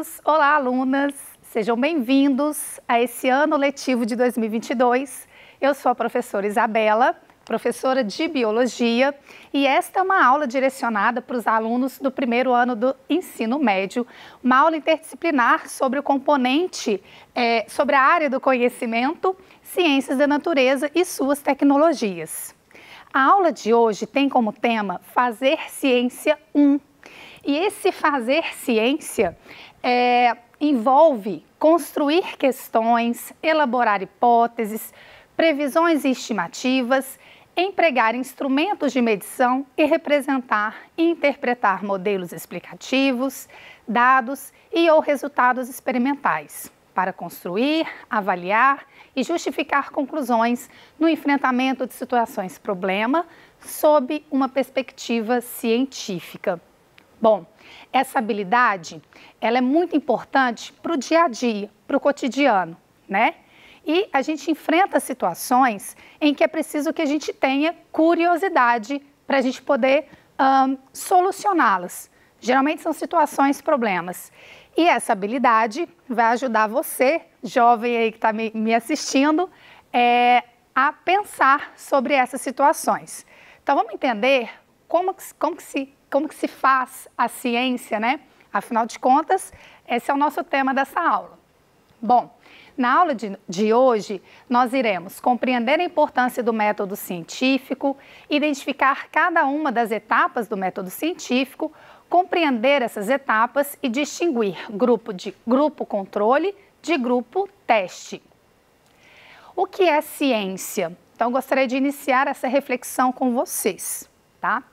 alunos, olá alunas, sejam bem-vindos a esse ano letivo de 2022. Eu sou a professora Isabela, professora de Biologia, e esta é uma aula direcionada para os alunos do primeiro ano do ensino médio, uma aula interdisciplinar sobre o componente, sobre a área do conhecimento, ciências da natureza e suas tecnologias. A aula de hoje tem como tema Fazer Ciência 1. E esse fazer ciência envolve construir questões, elaborar hipóteses, previsões e estimativas, empregar instrumentos de medição e representar e interpretar modelos explicativos, dados e ou resultados experimentais, para construir, avaliar e justificar conclusões no enfrentamento de situações problema sob uma perspectiva científica. Bom, essa habilidade, ela é muito importante para o dia a dia, para o cotidiano, né? E a gente enfrenta situações em que é preciso que a gente tenha curiosidade para a gente poder solucioná-las. Geralmente são situações, problemas. E essa habilidade vai ajudar você, jovem aí que está me assistindo, a pensar sobre essas situações. Então vamos entender como que se faz a ciência, né? Afinal de contas, esse é o nosso tema dessa aula. Bom, na aula de hoje, nós iremos compreender a importância do método científico, identificar cada uma das etapas do método científico, compreender essas etapas e distinguir grupo controle de grupo teste. O que é ciência? Então, gostaria de iniciar essa reflexão com vocês, tá?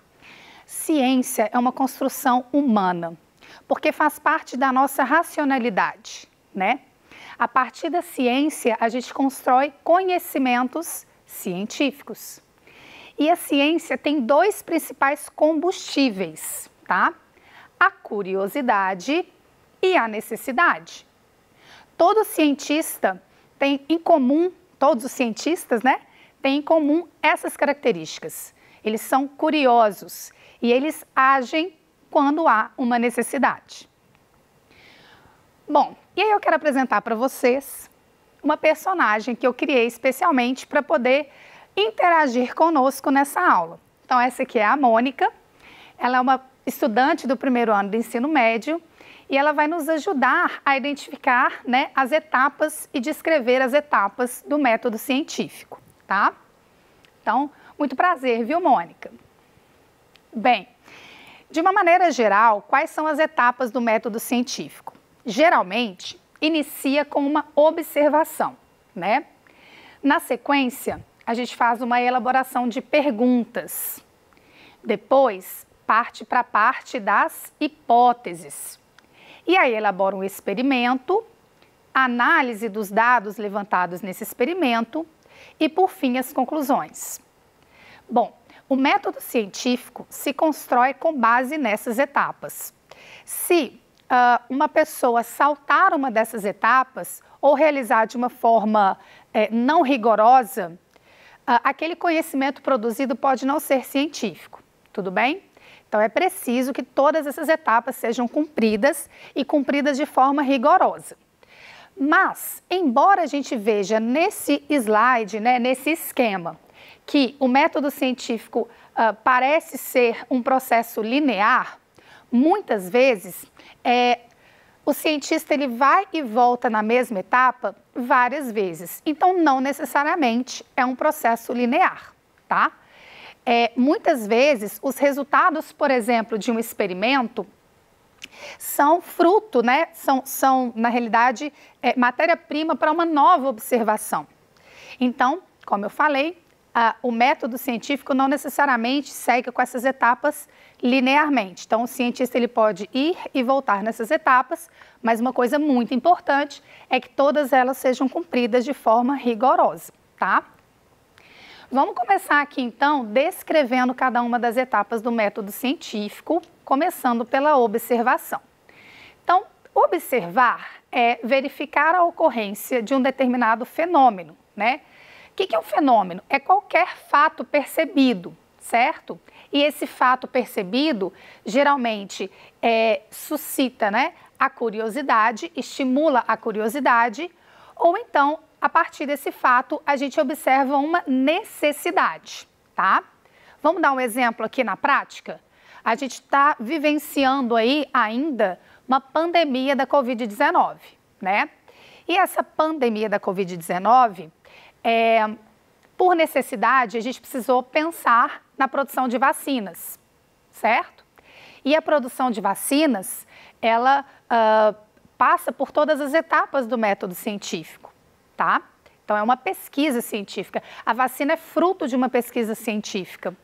Ciência é uma construção humana, porque faz parte da nossa racionalidade, né? A partir da ciência, a gente constrói conhecimentos científicos. E a ciência tem dois principais combustíveis, tá? A curiosidade e a necessidade. Todo cientista tem em comum, todos os cientistas, né, têm em comum essas características. Eles são curiosos e eles agem quando há uma necessidade. Bom, e aí eu quero apresentar para vocês uma personagem que eu criei especialmente para poder interagir conosco nessa aula. Então, essa aqui é a Mônica, ela é uma estudante do primeiro ano do ensino médio e ela vai nos ajudar a identificar, né, as etapas e descrever as etapas do método científico, tá? Então, muito prazer, viu, Mônica? Bem, de uma maneira geral, quais são as etapas do método científico? Geralmente, inicia com uma observação, né? Na sequência, a gente faz uma elaboração de perguntas. Depois, parte para a parte das hipóteses. E aí elabora um experimento, análise dos dados levantados nesse experimento e, por fim, as conclusões. Bom, o método científico se constrói com base nessas etapas. Se uma pessoa saltar uma dessas etapas ou realizar de uma forma não rigorosa, aquele conhecimento produzido pode não ser científico, tudo bem? Então é preciso que todas essas etapas sejam cumpridas e cumpridas de forma rigorosa. Mas, embora a gente veja nesse slide, né, nesse esquema, que o método científico parece ser um processo linear, muitas vezes o cientista ele vai e volta na mesma etapa várias vezes. Então, não necessariamente é um processo linear, tá? Muitas vezes, os resultados, por exemplo, de um experimento são fruto, né? São na realidade, matéria-prima para uma nova observação. Então, como eu falei, o método científico não necessariamente segue com essas etapas linearmente. Então, o cientista ele pode ir e voltar nessas etapas, mas uma coisa muito importante é que todas elas sejam cumpridas de forma rigorosa, tá? Vamos começar aqui, então, descrevendo cada uma das etapas do método científico, começando pela observação. Então, observar é verificar a ocorrência de um determinado fenômeno, né? O que é um fenômeno? É qualquer fato percebido, certo? E esse fato percebido, geralmente, suscita, né, a curiosidade, estimula a curiosidade, ou então, a partir desse fato, a gente observa uma necessidade, tá? Vamos dar um exemplo aqui na prática? A gente está vivenciando aí ainda uma pandemia da Covid-19, né? E essa pandemia da Covid-19, por necessidade, a gente precisou pensar na produção de vacinas, certo? E a produção de vacinas, ela passa por todas as etapas do método científico, tá? Então, é uma pesquisa científica. A vacina é fruto de uma pesquisa científica.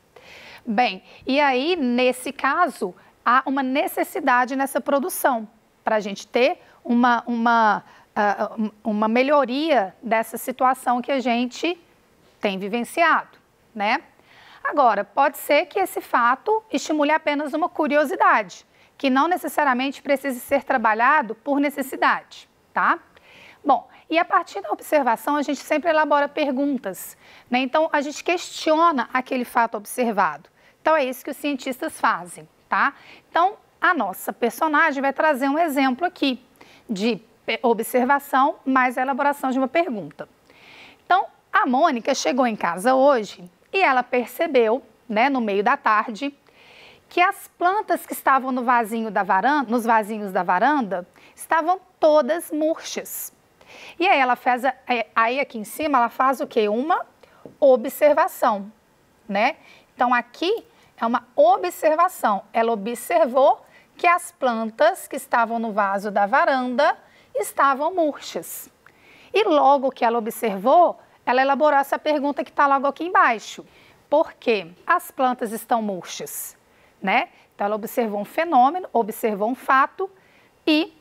Bem, e aí, nesse caso, há uma necessidade nessa produção, para a gente ter uma melhoria dessa situação que a gente tem vivenciado, né? Agora, pode ser que esse fato estimule apenas uma curiosidade, que não necessariamente precise ser trabalhado por necessidade, tá? Bom, e a partir da observação a gente sempre elabora perguntas, né? Então, a gente questiona aquele fato observado. Então, é isso que os cientistas fazem, tá? Então, a nossa personagem vai trazer um exemplo aqui de observação mais a elaboração de uma pergunta. Então, a Mônica chegou em casa hoje e ela percebeu, né, no meio da tarde, que as plantas que estavam no vasinho da varanda, nos vasinhos da varanda estavam todas murchas. E aí ela faz, aí aqui em cima ela faz o quê? Uma observação, né? Então aqui é uma observação. Ela observou que as plantas que estavam no vaso da varanda estavam murchas. E logo que ela observou, ela elaborou essa pergunta que está logo aqui embaixo. Por que as plantas estão murchas? Né? Então, ela observou um fenômeno, observou um fato e,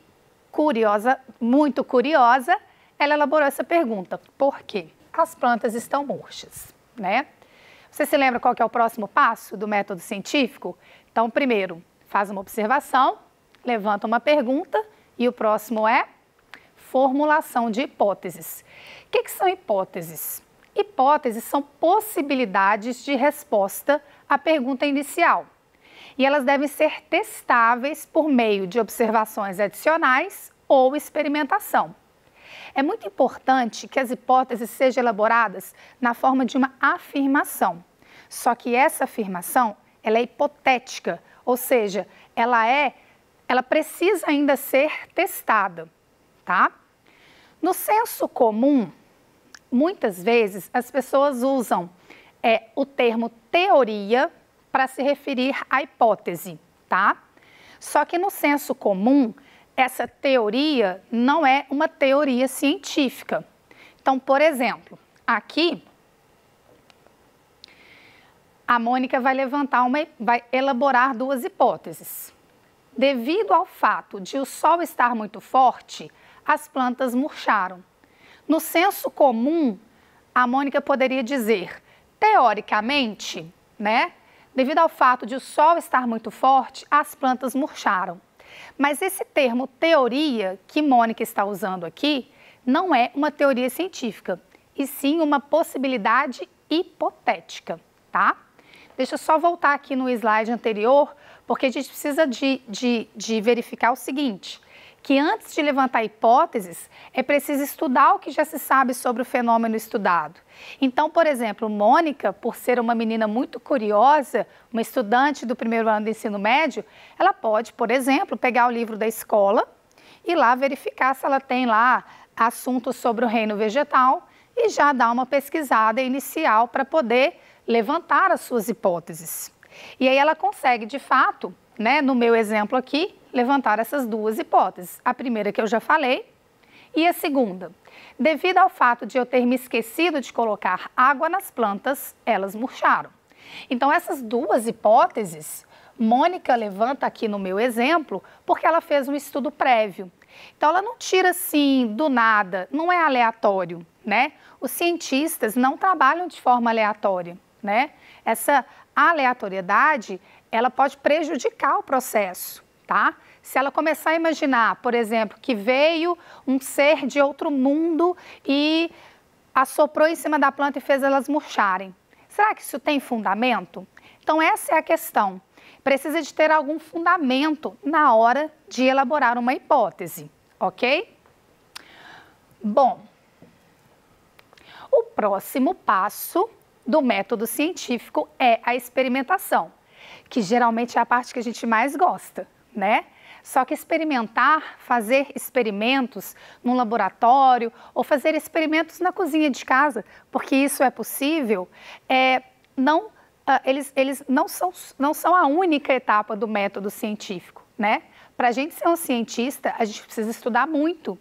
muito curiosa, ela elaborou essa pergunta. Por que as plantas estão murchas? Né? Você se lembra qual que é o próximo passo do método científico? Então, primeiro, faz uma observação, levanta uma pergunta e o próximo é formulação de hipóteses. O que são hipóteses? Hipóteses são possibilidades de resposta à pergunta inicial. E elas devem ser testáveis por meio de observações adicionais ou experimentação. É muito importante que as hipóteses sejam elaboradas na forma de uma afirmação. Só que essa afirmação, ela é hipotética, ou seja, ela precisa ainda ser testada, tá? No senso comum, muitas vezes as pessoas usam o termo teoria para se referir à hipótese, tá? Só que no senso comum, essa teoria não é uma teoria científica. Então, por exemplo, aqui a Mônica vai elaborar duas hipóteses. Devido ao fato de o sol estar muito forte, as plantas murcharam. No senso comum, a Mônica poderia dizer, teoricamente, né? Devido ao fato de o sol estar muito forte, as plantas murcharam. Mas esse termo teoria que Mônica está usando aqui não é uma teoria científica, e sim uma possibilidade hipotética, tá? Deixa eu só voltar aqui no slide anterior, porque a gente precisa de verificar o seguinte, que antes de levantar hipóteses, é preciso estudar o que já se sabe sobre o fenômeno estudado. Então, por exemplo, Mônica, por ser uma menina muito curiosa, uma estudante do primeiro ano do ensino médio, ela pode, por exemplo, pegar o livro da escola e lá verificar se ela tem lá assuntos sobre o reino vegetal e já dar uma pesquisada inicial para poder levantar as suas hipóteses. E aí ela consegue, de fato, né, no meu exemplo aqui, levantar essas duas hipóteses. A primeira que eu já falei e a segunda. Devido ao fato de eu ter me esquecido de colocar água nas plantas, elas murcharam. Então, essas duas hipóteses, Mônica levanta aqui no meu exemplo porque ela fez um estudo prévio. Então, ela não tira assim do nada, não é aleatório, né? Os cientistas não trabalham de forma aleatória, né? Essa aleatoriedade, ela pode prejudicar o processo, tá? Se ela começar a imaginar, por exemplo, que veio um ser de outro mundo e assoprou em cima da planta e fez elas murcharem. Será que isso tem fundamento? Então, essa é a questão. precisa de ter algum fundamento na hora de elaborar uma hipótese, ok? Bom, o próximo passo do método científico é a experimentação, que geralmente é a parte que a gente mais gosta, né? Só que experimentar, fazer experimentos num laboratório ou fazer experimentos na cozinha de casa, porque isso é possível, eles não são a única etapa do método científico, né? Para a gente ser um cientista, a gente precisa estudar muito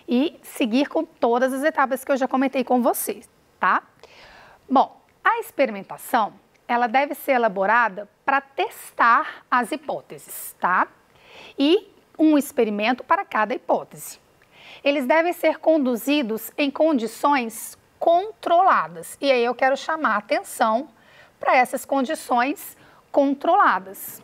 e seguir com todas as etapas que eu já comentei com vocês, tá? Bom, a experimentação, ela deve ser elaborada para testar as hipóteses, tá? E um experimento para cada hipótese. Eles devem ser conduzidos em condições controladas. E aí eu quero chamar a atenção para essas condições controladas.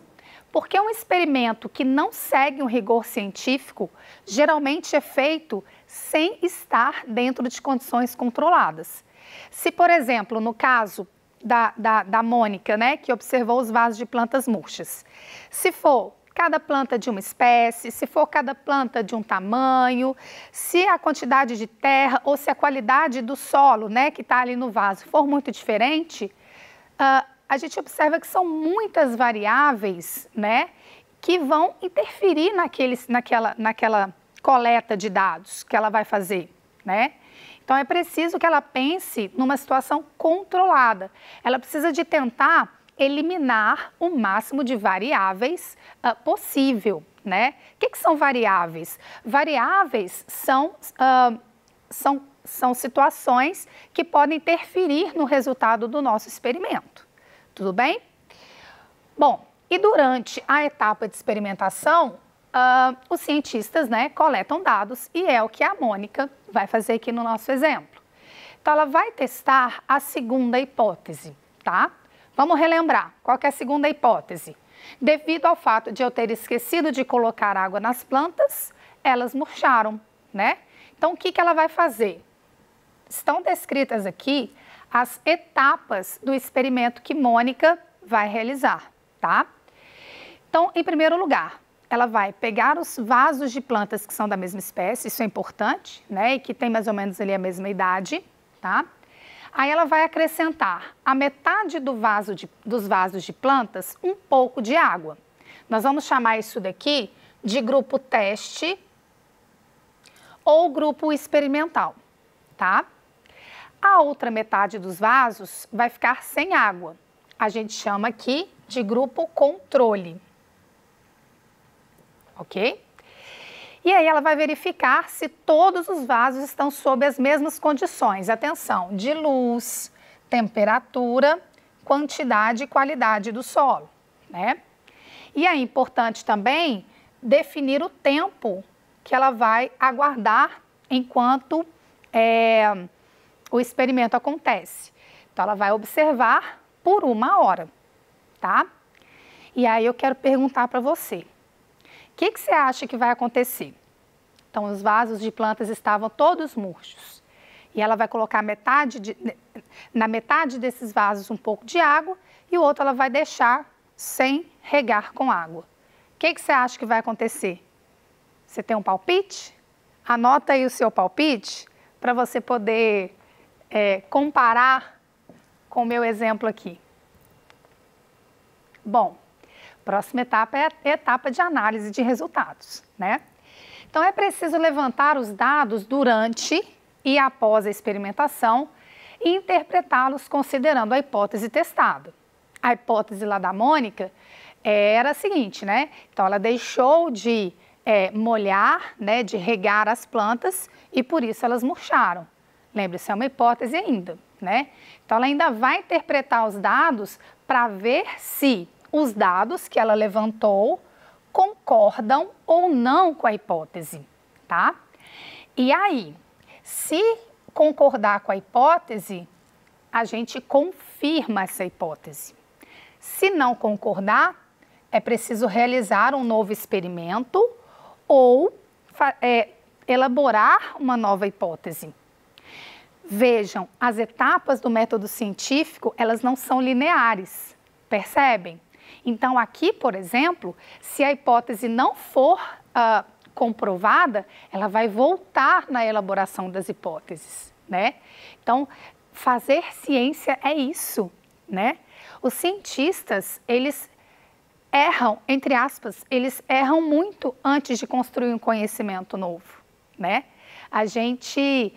Porque um experimento que não segue um rigor científico geralmente é feito sem estar dentro de condições controladas. Se, por exemplo, no caso da Mônica, né, que observou os vasos de plantas murchas, se for cada planta de uma espécie, se for cada planta de um tamanho, se a quantidade de terra ou se a qualidade do solo, né, que está ali no vaso for muito diferente, a gente observa que são muitas variáveis, né, que vão interferir naquela coleta de dados que ela vai fazer, né? Então, é preciso que ela pense numa situação controlada. Ela precisa de tentar eliminar o máximo de variáveis possível, né? O que são variáveis? Variáveis são situações que podem interferir no resultado do nosso experimento. Tudo bem? Bom, e durante a etapa de experimentação, os cientistas, né, coletam dados e é o que a Mônica vai fazer aqui no nosso exemplo. Então, ela vai testar a segunda hipótese, tá? Vamos relembrar, qual que é a segunda hipótese? Devido ao fato de eu ter esquecido de colocar água nas plantas, elas murcharam, né? Então, o que ela vai fazer? Estão descritas aqui as etapas do experimento que Mônica vai realizar, tá? Então, em primeiro lugar, ela vai pegar os vasos de plantas que são da mesma espécie, isso é importante, né? E que tem mais ou menos ali a mesma idade, tá? Aí ela vai acrescentar a metade dos vasos de plantas um pouco de água. Nós vamos chamar isso daqui de grupo teste ou grupo experimental, tá? A outra metade dos vasos vai ficar sem água. A gente chama aqui de grupo controle. Ok? E aí ela vai verificar se todos os vasos estão sob as mesmas condições. Atenção, de luz, temperatura, quantidade e qualidade do solo, né? E é importante também definir o tempo que ela vai aguardar enquanto o experimento acontece. Então, ela vai observar por 1 hora, tá? E aí eu quero perguntar para você, o que você acha que vai acontecer? Então, os vasos de plantas estavam todos murchos. E ela vai colocar na metade desses vasos um pouco de água e o outro ela vai deixar sem regar com água. O que você acha que vai acontecer? Você tem um palpite? Anota aí o seu palpite para você poder comparar com o meu exemplo aqui. Bom, próxima etapa é a etapa de análise de resultados, né? Então, é preciso levantar os dados durante e após a experimentação e interpretá-los considerando a hipótese testada. A hipótese lá da Mônica era a seguinte, né? Então, ela deixou de molhar, né, de regar as plantas e por isso elas murcharam. Lembre-se, é uma hipótese ainda, né? Então, ela ainda vai interpretar os dados para ver se os dados que ela levantou concordam ou não com a hipótese, tá? E aí, se concordar com a hipótese, a gente confirma essa hipótese. Se não concordar, é preciso realizar um novo experimento ou elaborar uma nova hipótese. Vejam, as etapas do método científico, elas não são lineares, percebem? Então, aqui, por exemplo, se a hipótese não for comprovada, ela vai voltar na elaboração das hipóteses, né? Então, fazer ciência é isso, né? Os cientistas, eles erram, entre aspas, eles erram muito antes de construir um conhecimento novo, né? A gente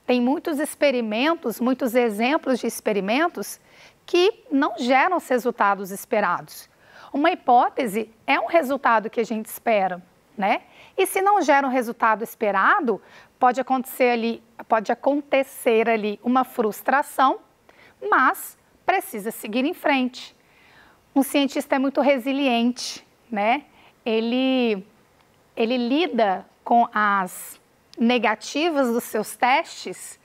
tem muitos experimentos, muitos exemplos de experimentos que não geram os resultados esperados. Uma hipótese é um resultado que a gente espera, né? E se não gera um resultado esperado, pode acontecer ali uma frustração, mas precisa seguir em frente. Um cientista é muito resiliente, né? Ele lida com as negativas dos seus testes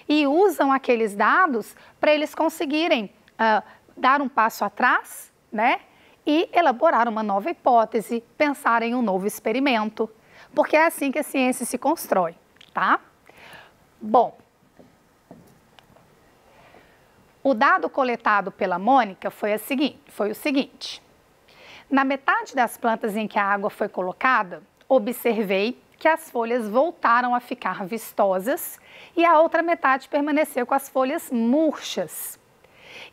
e usam aqueles dados para eles conseguirem dar um passo atrás, né? E elaborar uma nova hipótese, pensar em um novo experimento, porque é assim que a ciência se constrói, tá? Bom, o dado coletado pela Mônica foi o seguinte: na metade das plantas em que a água foi colocada, observei que as folhas voltaram a ficar vistosas e a outra metade permaneceu com as folhas murchas.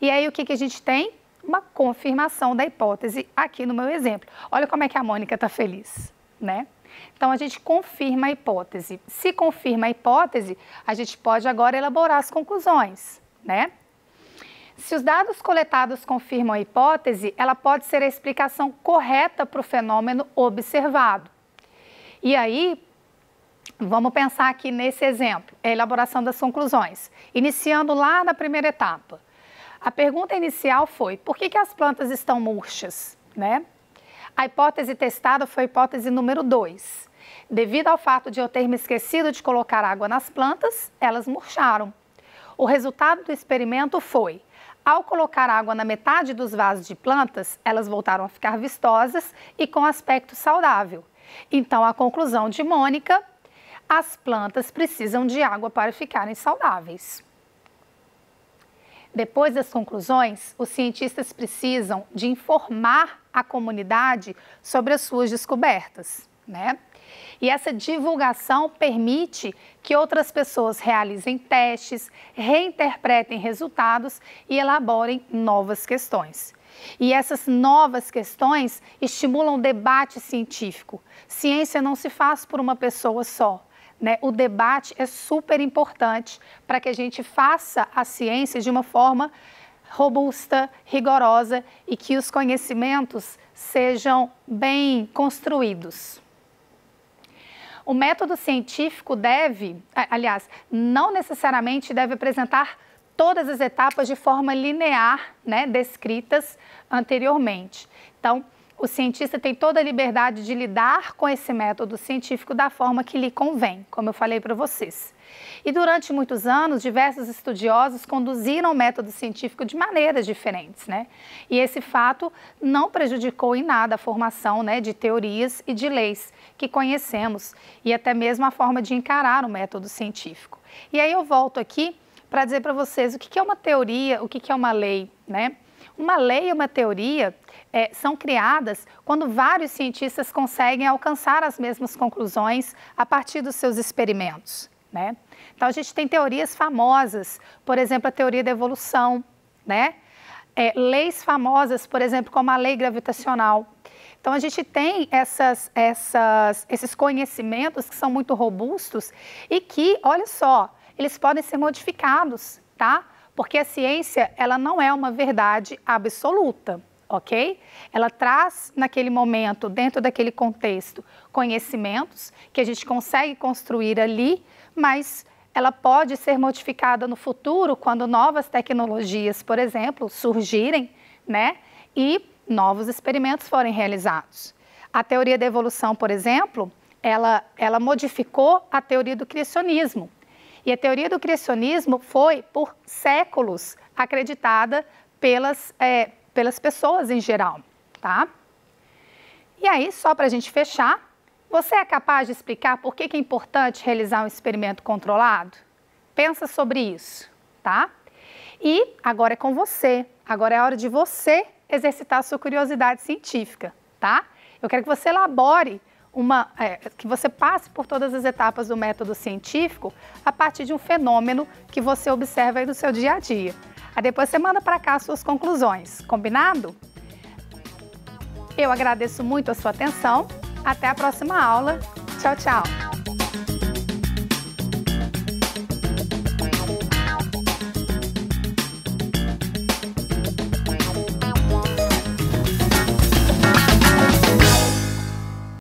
E aí o que a gente tem? Uma confirmação da hipótese aqui no meu exemplo. Olha como é que a Mônica está feliz, né? Então, a gente confirma a hipótese. Se confirma a hipótese, a gente pode agora elaborar as conclusões, né? Se os dados coletados confirmam a hipótese, ela pode ser a explicação correta para o fenômeno observado. E aí, vamos pensar aqui nesse exemplo, a elaboração das conclusões. Iniciando lá na primeira etapa. A pergunta inicial foi: por que as plantas estão murchas, né? A hipótese testada foi a hipótese número 2. Devido ao fato de eu ter me esquecido de colocar água nas plantas, elas murcharam. O resultado do experimento foi: ao colocar água na metade dos vasos de plantas, elas voltaram a ficar vistosas e com aspecto saudável. Então, a conclusão de Mônica: as plantas precisam de água para ficarem saudáveis. Depois das conclusões, os cientistas precisam de informar a comunidade sobre as suas descobertas, né? E essa divulgação permite que outras pessoas realizem testes, reinterpretem resultados e elaborem novas questões. E essas novas questões estimulam o debate científico. Ciência não se faz por uma pessoa só, né? O debate é super importante para que a gente faça a ciência de uma forma robusta, rigorosa e que os conhecimentos sejam bem construídos. O método científico não necessariamente deve apresentar todas as etapas de forma linear, né, descritas anteriormente. Então, o cientista tem toda a liberdade de lidar com esse método científico da forma que lhe convém, como eu falei para vocês. E durante muitos anos, diversos estudiosos conduziram o método científico de maneiras diferentes, né? E esse fato não prejudicou em nada a formação, né, de teorias e de leis que conhecemos e até mesmo a forma de encarar o método científico. E aí eu volto aqui para dizer para vocês o que é uma teoria, o que é uma lei, né? Uma lei e uma teoria são criadas quando vários cientistas conseguem alcançar as mesmas conclusões a partir dos seus experimentos, né? Então, a gente tem teorias famosas, por exemplo, a teoria da evolução, né? Leis famosas, por exemplo, como a lei gravitacional. Então, a gente tem esses conhecimentos que são muito robustos e que, olha só, eles podem ser modificados, tá? Porque a ciência, ela não é uma verdade absoluta, ok? Ela traz, naquele momento, dentro daquele contexto, conhecimentos que a gente consegue construir ali, mas ela pode ser modificada no futuro quando novas tecnologias, por exemplo, surgirem, né? E novos experimentos forem realizados. A teoria da evolução, por exemplo, ela modificou a teoria do criacionismo. E a teoria do criacionismo foi, por séculos, acreditada pelas pessoas em geral, tá? E aí, só para a gente fechar, você é capaz de explicar por que é importante realizar um experimento controlado? Pensa sobre isso, tá? E agora é com você. Agora é a hora de você exercitar a sua curiosidade científica, tá? Eu quero que você elabore que você passe por todas as etapas do método científico a partir de um fenômeno que você observa aí no seu dia a dia. Aí depois você manda para cá as suas conclusões, combinado? Eu agradeço muito a sua atenção. Até a próxima aula. Tchau, tchau!